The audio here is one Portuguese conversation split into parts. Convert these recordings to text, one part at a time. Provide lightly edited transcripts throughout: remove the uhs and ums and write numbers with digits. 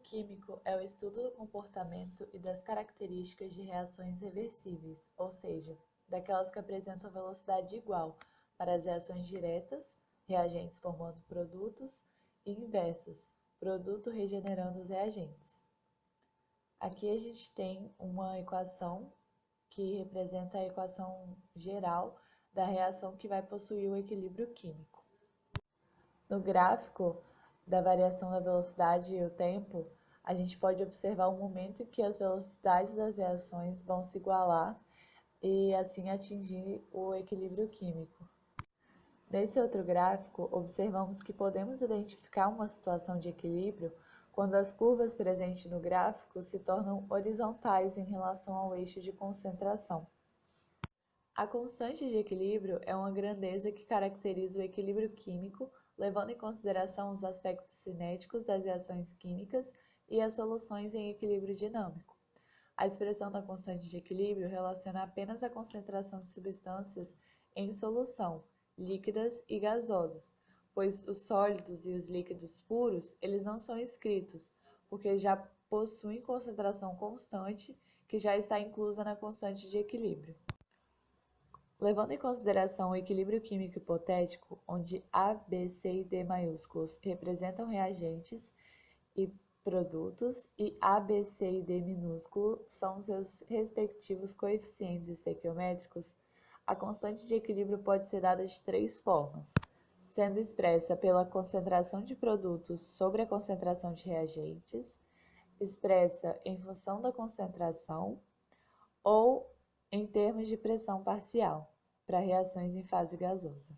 químico é o estudo do comportamento e das características de reações reversíveis, ou seja, daquelas que apresentam velocidade igual para as reações diretas, reagentes formando produtos, e inversas, produto regenerando os reagentes. Aqui a gente tem uma equação que representa a equação geral da reação que vai possuir o equilíbrio químico. No gráfico da variação da velocidade e o tempo, a gente pode observar o momento em que as velocidades das reações vão se igualar e assim atingir o equilíbrio químico. Nesse outro gráfico, observamos que podemos identificar uma situação de equilíbrio quando as curvas presentes no gráfico se tornam horizontais em relação ao eixo de concentração. A constante de equilíbrio é uma grandeza que caracteriza o equilíbrio químico, levando em consideração os aspectos cinéticos das reações químicas e as soluções em equilíbrio dinâmico. A expressão da constante de equilíbrio relaciona apenas a concentração de substâncias em solução, líquidas e gasosas, pois os sólidos e os líquidos puros, eles não são escritos, porque já possuem concentração constante, que já está inclusa na constante de equilíbrio. Levando em consideração o equilíbrio químico hipotético, onde A, B, C e D maiúsculos representam reagentes e produtos, e A, B, C e D minúsculo são seus respectivos coeficientes estequiométricos, a constante de equilíbrio pode ser dada de três formas, sendo expressa pela concentração de produtos sobre a concentração de reagentes, expressa em função da concentração, ou em termos de pressão parcial, para reações em fase gasosa.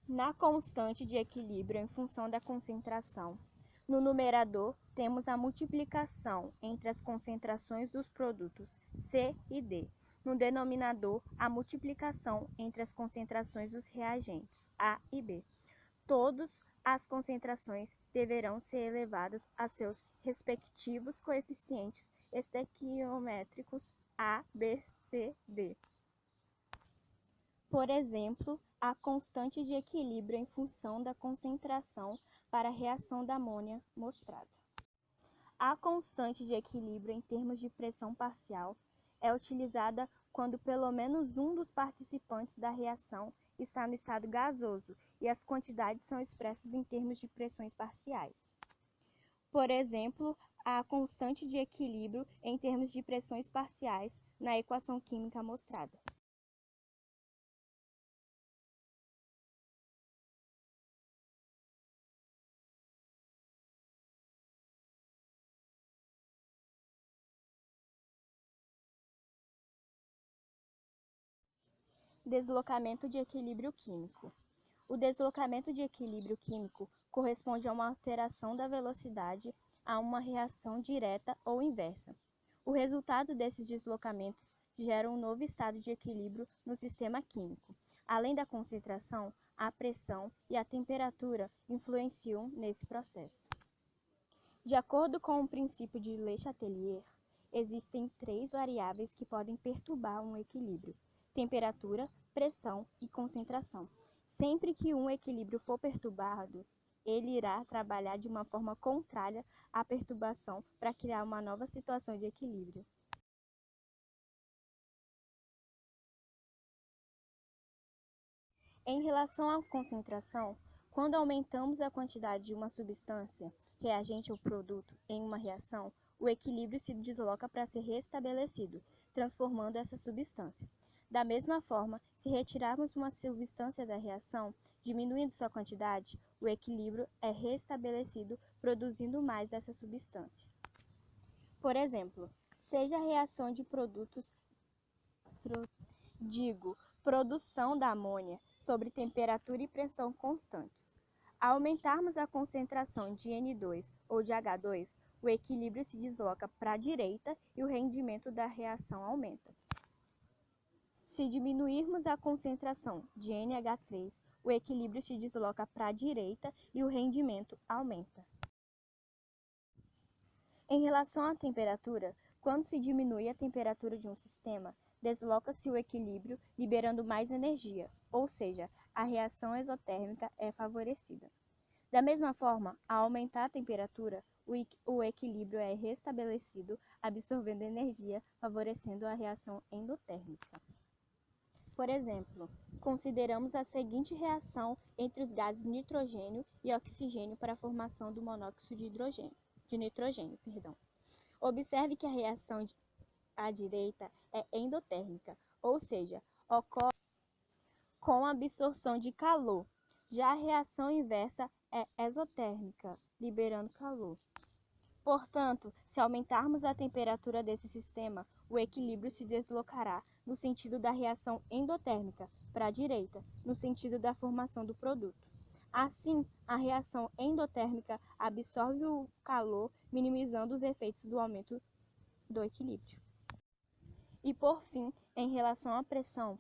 Na constante de equilíbrio em função da concentração, no numerador temos a multiplicação entre as concentrações dos produtos C e D. No denominador, a multiplicação entre as concentrações dos reagentes A e B. Todas as concentrações deverão ser elevadas a seus respectivos coeficientes estequiométricos A, B, C, D. Por exemplo, a constante de equilíbrio em função da concentração para a reação da amônia mostrada. A constante de equilíbrio em termos de pressão parcial é utilizada quando pelo menos um dos participantes da reação está no estado gasoso e as quantidades são expressas em termos de pressões parciais. Por exemplo, a constante de equilíbrio em termos de pressões parciais na equação química mostrada. Deslocamento de equilíbrio químico. O deslocamento de equilíbrio químico corresponde a uma alteração da velocidade a uma reação direta ou inversa. O resultado desses deslocamentos gera um novo estado de equilíbrio no sistema químico. Além da concentração, a pressão e a temperatura influenciam nesse processo. De acordo com o princípio de Le Chatelier, existem três variáveis que podem perturbar um equilíbrio: temperatura, pressão e concentração. Sempre que um equilíbrio for perturbado, ele irá trabalhar de uma forma contrária à perturbação para criar uma nova situação de equilíbrio. Em relação à concentração, quando aumentamos a quantidade de uma substância, reagente ou produto em uma reação, o equilíbrio se desloca para ser restabelecido, transformando essa substância. Da mesma forma, se retirarmos uma substância da reação, diminuindo sua quantidade, o equilíbrio é restabelecido, produzindo mais dessa substância. Por exemplo, seja a reação de produção da amônia sobre temperatura e pressão constantes. Ao aumentarmos a concentração de N2 ou de H2, o equilíbrio se desloca para a direita e o rendimento da reação aumenta. Se diminuirmos a concentração de NH3, o equilíbrio se desloca para a direita e o rendimento aumenta. Em relação à temperatura, quando se diminui a temperatura de um sistema, desloca-se o equilíbrio, liberando mais energia, ou seja, a reação exotérmica é favorecida. Da mesma forma, ao aumentar a temperatura, o equilíbrio é restabelecido, absorvendo energia, favorecendo a reação endotérmica. Por exemplo, consideramos a seguinte reação entre os gases nitrogênio e oxigênio para a formação do monóxido de nitrogênio. Observe que a reação à direita é endotérmica, ou seja, ocorre com a absorção de calor. Já a reação inversa é exotérmica, liberando calor. Portanto, se aumentarmos a temperatura desse sistema, o equilíbrio se deslocará no sentido da reação endotérmica, para a direita, no sentido da formação do produto. Assim, a reação endotérmica absorve o calor, minimizando os efeitos do aumento do equilíbrio. E por fim, em relação à pressão,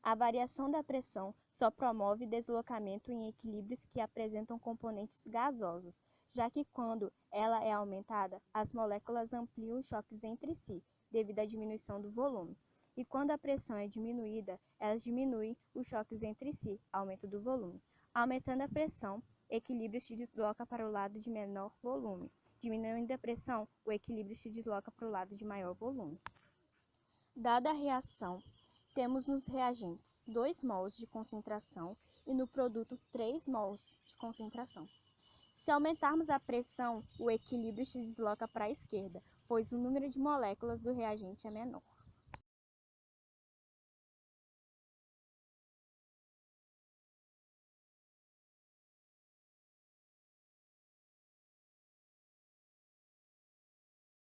a variação da pressão só promove deslocamento em equilíbrios que apresentam componentes gasosos, já que quando ela é aumentada, as moléculas ampliam os choques entre si, devido à diminuição do volume. E quando a pressão é diminuída, elas diminuem os choques entre si, aumento do volume. Aumentando a pressão, o equilíbrio se desloca para o lado de menor volume. Diminuindo a pressão, o equilíbrio se desloca para o lado de maior volume. Dada a reação, temos nos reagentes 2 mols de concentração e no produto 3 mols de concentração. Se aumentarmos a pressão, o equilíbrio se desloca para a esquerda, pois o número de moléculas do reagente é menor.